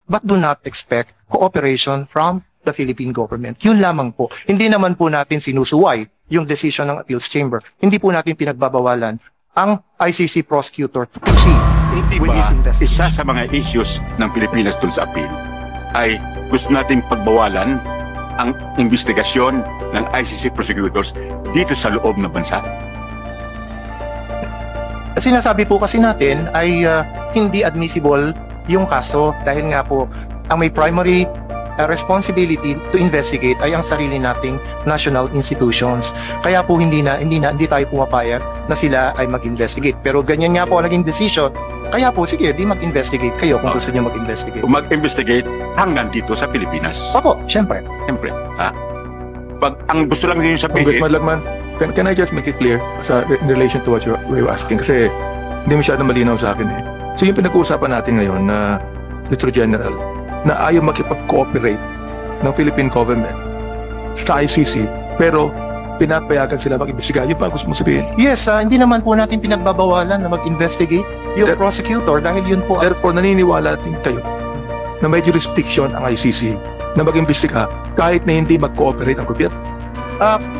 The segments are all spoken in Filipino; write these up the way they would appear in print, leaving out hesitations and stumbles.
but do not expect cooperation from the Philippine government. Yun lamang po. Hindi naman po natin sinusuway yung decision ng Appeals Chamber. Hindi po natin pinagbabawalan ang ICC prosecutor to proceed Hindi with ba this investigation. isa sa mga issues ng Pilipinas dun sa appeal ay gusto nating pagbawalan ang investigasyon ng ICC prosecutors dito sa loob ng bansa? Sinasabi po kasi natin ay hindi admissible yung kaso dahil nga po ang may primary responsibility to investigate ay ang sarili nating national institutions. Kaya po hindi tayo pumapayag na sila ay mag-investigate. Pero ganyan nga po ang naging decision. Kaya po sige, di mag-investigate kayo kung gusto niyo mag-investigate. Mag-investigate hanggang dito sa Pilipinas. Opo, syempre. Siyempre, ha? Pag ang gusto lang niyo sabihin, Congressman Lagman, can I just make it clear in relation to what you're asking? Kasi hindi masyadong malinaw sa akin eh. So yung pinag-uusapan natin ngayon na Mr. General, na ayaw makipag-cooperate ng Philippine government sa ICC, pero pinapayagan sila mag-imbestiga. Yun pa gusto mo sabihin? Yes, hindi naman po natin pinagbabawalan na mag-investigate yung prosecutor dahil yun po. Therefore, naniniwala din kayo na may jurisdiction ang ICC na mag-imbestiga kahit na hindi mag-cooperate ang gobyerno.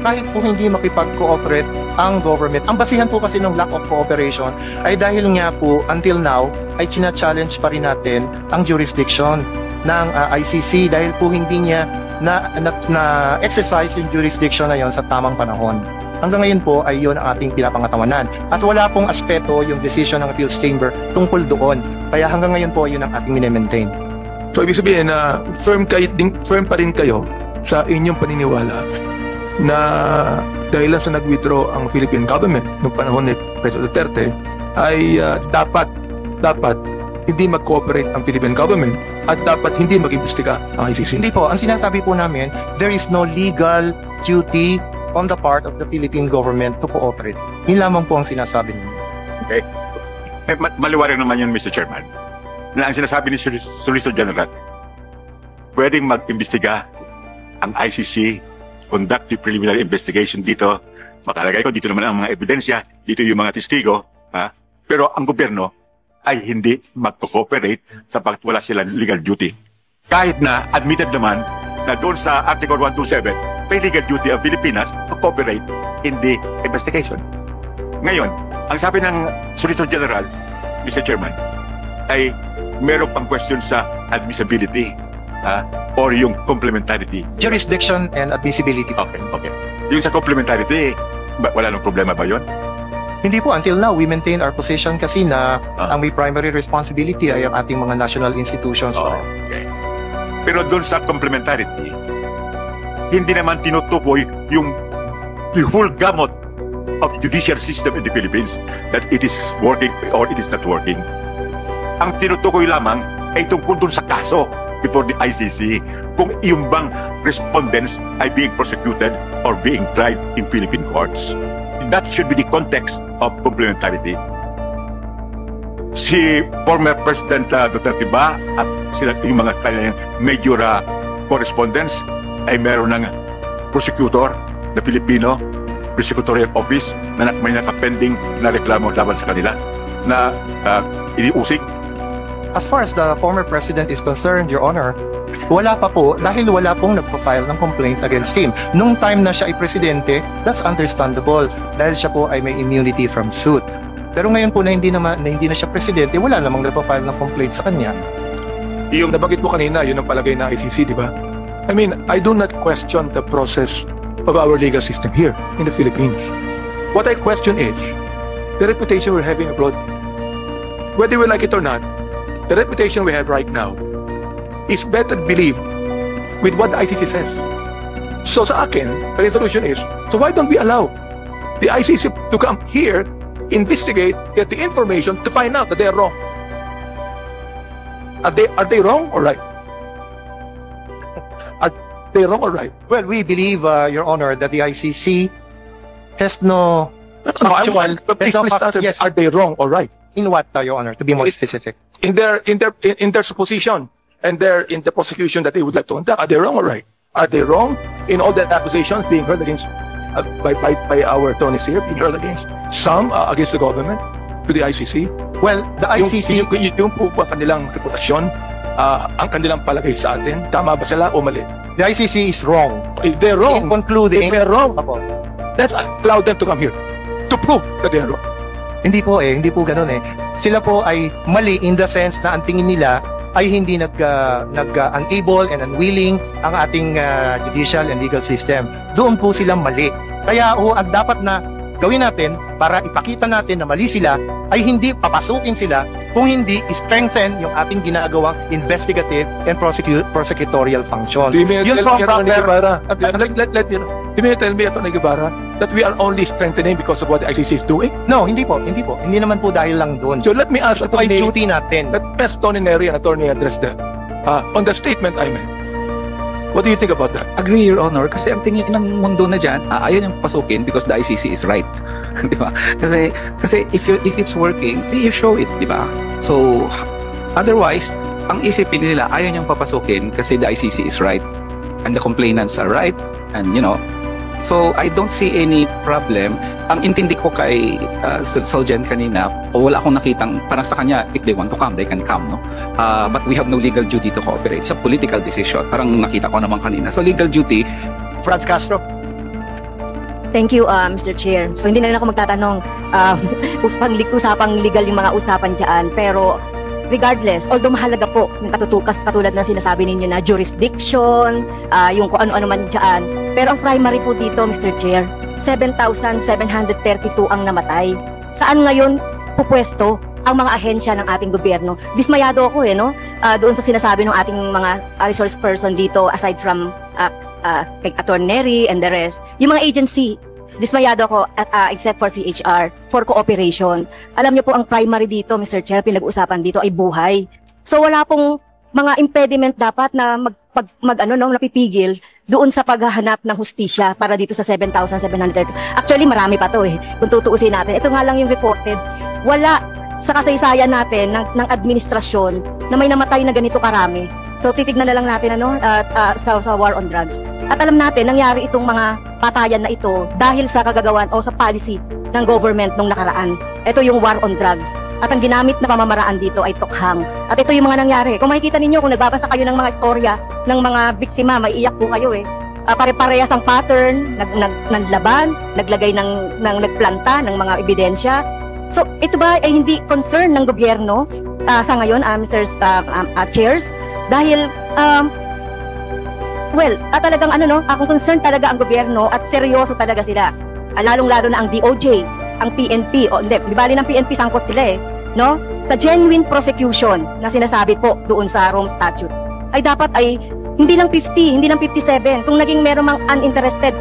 Kahit po hindi makipag-cooperate ang government. Ang basihan po kasi ng lack of cooperation ay dahil nga po until now ay china-challenge pa rin natin ang jurisdiction ng ICC dahil po hindi niya na-exercise yung jurisdiction na yon sa tamang panahon. Hanggang ngayon po ay yun ang ating pinapangatawanan. At wala pong aspeto yung decision ng Appeals Chamber tungkol doon. Kaya hanggang ngayon po yun ang ating mine-maintain. So ibig sabihin na firm pa rin kayo sa inyong paniniwala na dahil sa nag-withdraw ang Philippine government noong panahon ni President Duterte ay dapat hindi mag-cooperate ang Philippine government at dapat hindi mag-imbestiga ang ICC. Hindi po. Ang sinasabi po namin, there is no legal duty on the part of the Philippine government to cooperate. Yun lamang po ang sinasabi namin. okay? Maliwanag naman yun, Mr. Chairman, na ang sinasabi ni Solicitor General, pwedeng mag-imbestiga ang ICC, conduct the preliminary investigation dito, makalagay ko dito naman ang mga ebidensya, dito yung mga testigo, ha? Pero ang gobyerno ay hindi mag-cooperate sapagkat wala silang legal duty. Kahit na admitted naman na doon sa Article 127, may legal duty ang Pilipinas to cooperate in the investigation. Ngayon, ang sabi ng Solicitor General, Mr. Chairman, ay meron pang question sa admissibility or yung complementarity. Jurisdiction and admissibility. Okay. Yung sa complementarity, wala nang problema ba yun? Hindi po. Until now, we maintain our position kasi na ang may primary responsibility ay ang ating mga national institutions. Okay. Pero doon sa complementarity, hindi naman tinutukoy yung the whole gamut of the judicial system in the Philippines that it is working or it is not working. Ang tinutukoy lamang ay tungkol doon sa kaso before the ICC kung yung bang respondents ay being prosecuted or being tried in Philippine courts. That should be the context of complementarity. Si former President Duterte ba at sila yung mga kanyang major correspondents ay meron ng prosecutor na Pilipino, prosecutorial office na may nakapending na reklamo laban sa kanila na iniusig? As far as the former president is concerned, Your Honor, wala pa po dahil wala pong nagpo-file ng complaint against him. Nung time na siya ay presidente, that's understandable dahil siya po ay may immunity from suit. Pero ngayon po na hindi na siya presidente, wala namang nagpo-file ng complaint sa kanya. Yung nabanggit mo kanina, yun ang palagay ng ICC, di ba? I mean, I do not question the process of our legal system here in the Philippines. What I question is the reputation we're having abroad. Whether we like it or not, the reputation we have right now is better believed with what the ICC says. So sa akin, the resolution is, so why don't we allow the ICC to come here, investigate, get the information to find out that they are wrong? Are they wrong or right? Are they wrong or right? Well, we believe, Your Honor, that the ICC has no No, please answer. Yes. Are they wrong or right? In what, Your Honor, to be more specific? In their supposition and in the prosecution that they would like to conduct, are they wrong or right? Are they wrong in all the accusations being heard against by our attorneys here, being heard against some against the government to the ICC? Well, the ICC... Yung po ba kanilang reputasyon ang kanilang palagay sa atin? Tama ba sila o mali? The ICC is wrong. If they're In wrong, concluding, if they're wrong, Opo. let's allow them to come here to prove that they're wrong. Hindi po ganun eh. Sila po ay mali in the sense na ang tingin nila ay hindi unable and unwilling ang ating judicial and legal system. Doon po sila mali. Kaya ang dapat na gawin natin para ipakita natin na mali sila ay hindi papasukin sila kung hindi strengthen yung ating ginagawang investigative and prosecutorial functions. Do you mean Yun tell po me, ang Atty. proper- Guevara, At- you mean tell me, Atty. Guevara, that we are only strengthening because of what the ICC is doing? No, hindi po. Hindi naman po dahil lang doon. So let me ask Ito ay Atty. duty natin. Let Ms. Tony Neri and Attorney address that. On the statement I made, what do you think about that? Agree, Your Honor, kasi ang tingin ng mundo na dyan, ayaw niyang pasukin because the ICC is right. Di ba? Kasi if it's working, you show it, di ba? So, otherwise, ang isipin nila, ayaw niyang papasukin kasi the ICC is right. And the complainants are right. And, so I don't see any problem. Ang intindi ko kay Soljen kanina, wala akong nakitang, parang sa kanya, if they want to come, they can come, no? But we have no legal duty to cooperate. It's a political decision. Parang nakita ko naman kanina. So legal duty, Franz Castro. Thank you, Mr. Chair. So hindi na rin ako magtatanong usapang legal yung mga usapan dyan. Pero regardless, although mahalaga po yung katulad na sinasabi ninyo na jurisdiction, yung kung ano-ano man dyan. Pero ang primary po dito, Mr. Chair, 7,732 ang namatay. Saan ngayon pupwesto ang mga ahensya ng ating gobyerno? Dismayado ako no? Doon sa sinasabi ng ating mga resource person dito, aside from kay Attorney Neri and the rest, yung mga agency, dismayado ako except for CHR, for cooperation. Alam niyo po, ang primary dito, Mr. Chair, pinag-uusapan dito ay buhay. So wala pong mga impediment dapat na napipigil doon sa paghahanap ng hustisya para dito sa 7,730. Actually, marami pa to kung tutuusin natin. Ito nga lang yung reported. Wala sa kasaysayan natin ng administrasyon na may namatay na ganito karami. So titignan na lang natin sa war on drugs. At alam natin, nangyari itong mga patayan na ito dahil sa kagagawan o sa policy ng government nung nakaraan. Ito yung war on drugs. At ang ginamit na pamamaraan dito ay tukhang. At ito yung mga nangyari. Kung makikita ninyo, kung nagbabasa kayo ng mga istorya ng mga biktima, maiiyak po kayo pare-parehas ang pattern, naglaban, naglagay nagplanta ng mga ebidensya. So ito ba ay hindi concern ng gobyerno sa ngayon, Mr. Chairs? Dahil talagang kung concerned talaga ang gobyerno at seryoso talaga sila. Lalong-lalo na ang DOJ, ang PNP, di bali ng PNP sangkot sila no? Sa genuine prosecution na sinasabi po doon sa Rome Statute, ay dapat ay hindi lang 50, hindi lang 57. Kung naging meron mang uninterested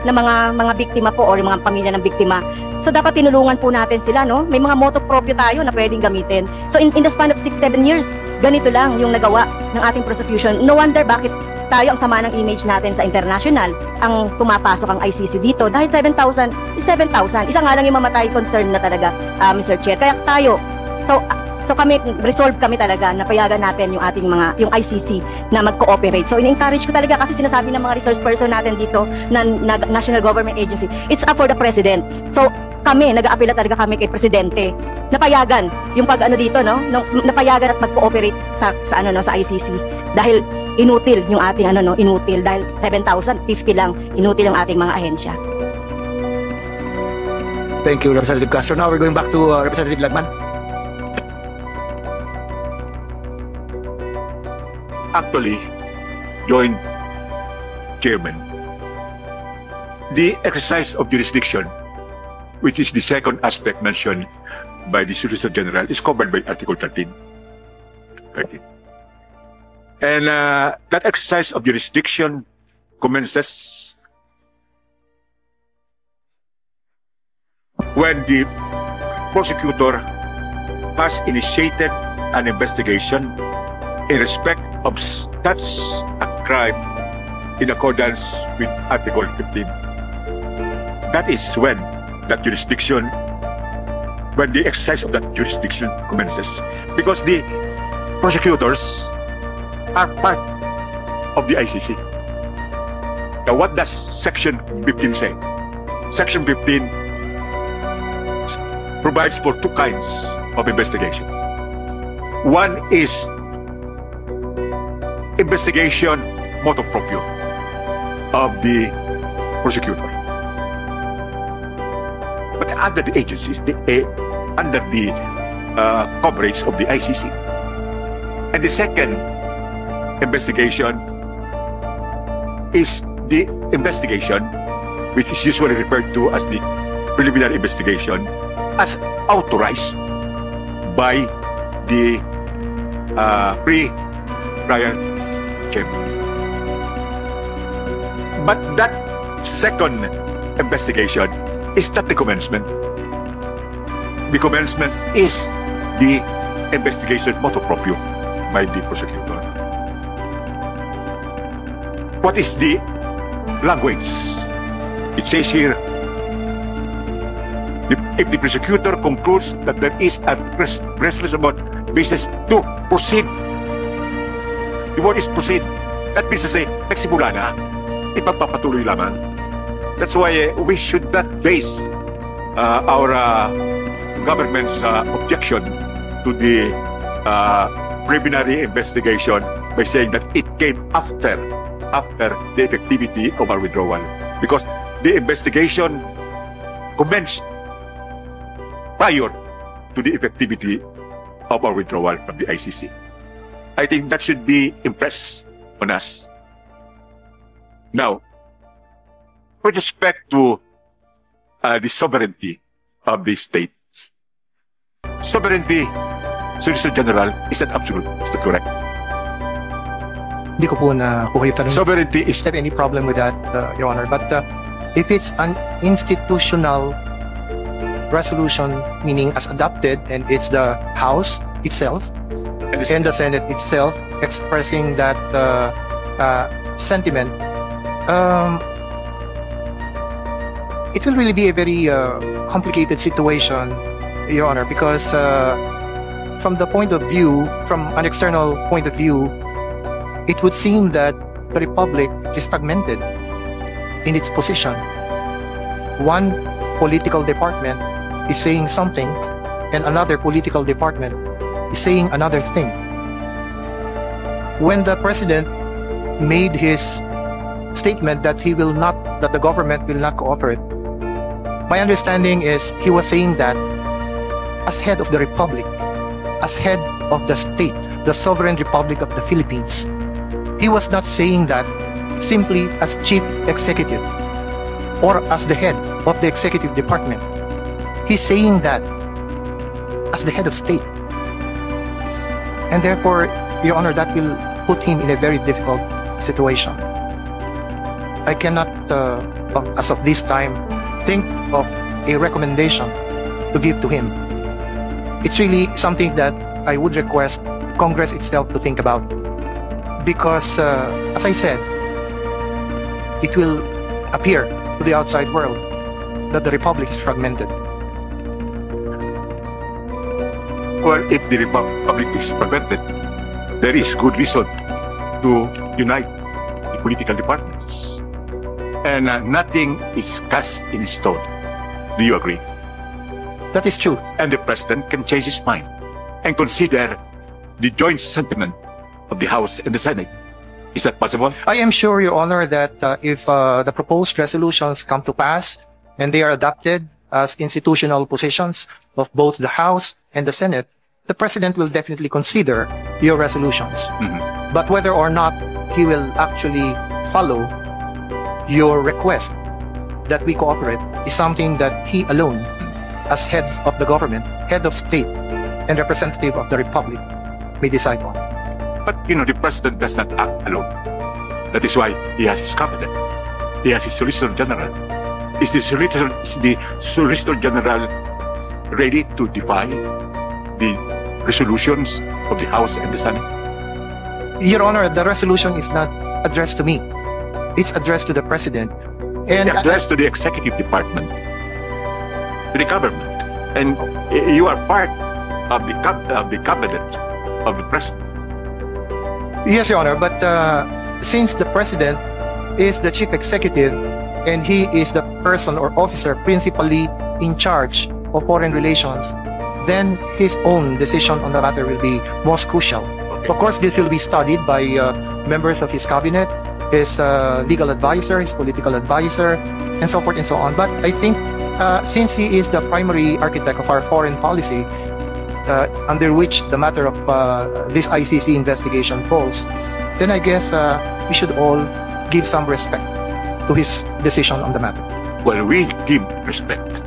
na mga biktima po o yung mga pamilya ng biktima, so dapat tinulungan po natin sila, no? May mga motu proprio tayo na pwedeng gamitin. So in the span of 6-7 years, ganito lang yung nagawa ng ating prosecution. No wonder bakit tayo ang sama ng image natin sa international, ang pumapasok ang ICC dito. Dahil 7,000 is 7,000. Isa nga lang yung mamatay, concern na talaga, Mr. Chair. Kaya tayo, so kami, resolve kami talaga na payagan natin yung ICC na mag-cooperate. So in-encourage ko talaga kasi sinasabi ng mga resource person natin dito na National Government Agency, it's up for the President. So kami, nag-aapela talaga kami kay Presidente, napayagan yung dito, no? Napayagan at mag-cooperate sa ICC. Dahil inutil yung ating inutil dahil 7,000, 50 lang, inutil yung ating mga ahensya. Thank you, Representative Castro. Now we're going back to Representative Lagman. Actually, Joint Chairman, the exercise of jurisdiction, which is the second aspect mentioned by the Solicitor General, is covered by Article 13. And that exercise of jurisdiction commences when the prosecutor has initiated an investigation in respect of such a crime in accordance with Article 15. That is when the exercise of that jurisdiction commences. Because the prosecutors are part of the ICC. Now, what does Section 15 say? Section 15 provides for two kinds of investigation. One is investigation motu proprio of the prosecutor. But under the agencies, under the coverage of the ICC. And the second investigation is the investigation, which is usually referred to as the preliminary investigation, as authorized by the pre-trial chamber. But that second investigation is not the commencement. The commencement is the investigation motu proprio by the prosecutor. What is the language? It says here, if the prosecutor concludes that there is a reasonable basis to proceed. The word is proceed. That means to say, nagsimula na, ipagpapatuloy lamang. That's why we should not base our government's objection to the preliminary investigation by saying that it came after the effectivity of our withdrawal, because the investigation commenced prior to the effectivity of our withdrawal from the ICC. I think that should be impressed on us. Now, with respect to the sovereignty of the state, sovereignty, Solicitor General, is that absolute? Is that correct? Hindi ko po na po kayo tanong. Sovereignty is Is there any problem with that, Your Honor? But if it's an institutional resolution, meaning as adopted, and it's the House itself and the Senate itself expressing that sentiment, it will really be a very complicated situation, Your Honor, because from the point of view, from an external point of view, it would seem that the Republic is fragmented in its position. One political department is saying something, and another political department is saying another thing. When the President made his statement that the government will not cooperate, my understanding is he was saying that as head of the Republic, as head of the state, the sovereign Republic of the Philippines. He was not saying that simply as chief executive or as the head of the executive department. He's saying that as the head of state. And therefore, Your Honor, that will put him in a very difficult situation. I cannot, as of this time, think of a recommendation to give to him. It's really something that I would request Congress itself to think about. Because, as I said, it will appear to the outside world that the Republic is fragmented. Well, if the Republic is fragmented, there is good reason to unite the political departments. And nothing is cast in stone. Do you agree? That is true. And the President can change his mind and consider the joint sentiment of the House and the Senate. Is that possible? I am sure, Your Honor, that if the proposed resolutions come to pass and they are adopted as institutional positions of both the House and the Senate, the President will definitely consider your resolutions. Mhm. But whether or not he will actually follow your request that we cooperate is something that he alone, as head of the government, head of state, and representative of the Republic, may decide on. But, the President does not act alone. That is why he has his cabinet. He has his Solicitor General. Is the Solicitor General ready to defy the resolutions of the House and the Senate? Your Honor, the resolution is not addressed to me. It's addressed to the President. And It's addressed to the Executive Department, to the government. And you are part of the cabinet of the President. yes, Your Honor, but since the President is the chief executive and he is the person or officer principally in charge of foreign relations, then his own decision on the matter will be most crucial. Okay. Of course, this will be studied by members of his cabinet, his legal advisor, his political advisor, and so forth and so on. But I think since he is the primary architect of our foreign policy, under which the matter of this ICC investigation falls, then I guess we should all give some respect to his decision on the matter. Well, we give respect,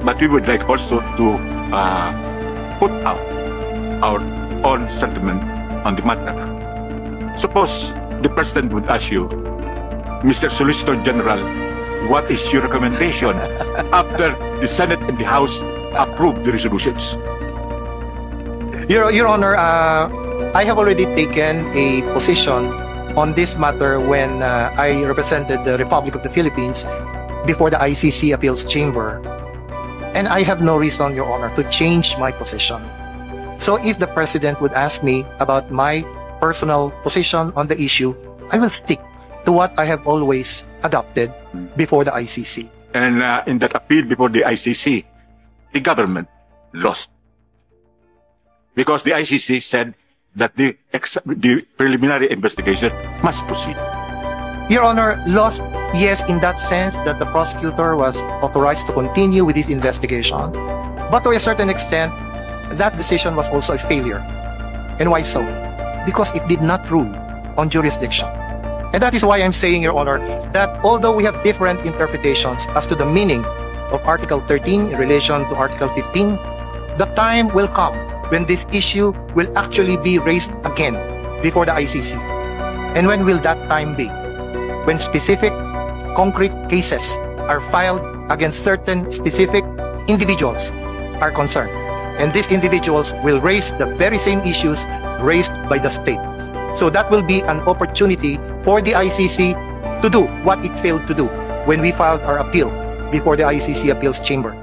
but we would like also to put out our own sentiment on the matter. Suppose the President would ask you, Mr. Solicitor General, what is your recommendation after the Senate and the House approve the resolutions? Your Honor, I have already taken a position on this matter when I represented the Republic of the Philippines before the ICC Appeals Chamber. And I have no reason, Your Honor, to change my position. So if the President would ask me about my personal position on the issue, I will stick to what I have always adopted before the ICC. And in that appeal before the ICC, the government lost. Because the ICC said that the preliminary investigation must proceed. Your Honor, lost, yes, in that sense that the prosecutor was authorized to continue with his investigation. But to a certain extent, that decision was also a failure. And why so? Because it did not rule on jurisdiction. And that is why I'm saying, Your Honor, that although we have different interpretations as to the meaning of Article 13 in relation to Article 15, the time will come when this issue will actually be raised again before the ICC. And when will that time be? When specific, concrete cases are filed against certain specific individuals are concerned. And these individuals will raise the very same issues raised by the state. So that will be an opportunity for the ICC to do what it failed to do when we filed our appeal before the ICC Appeals Chamber.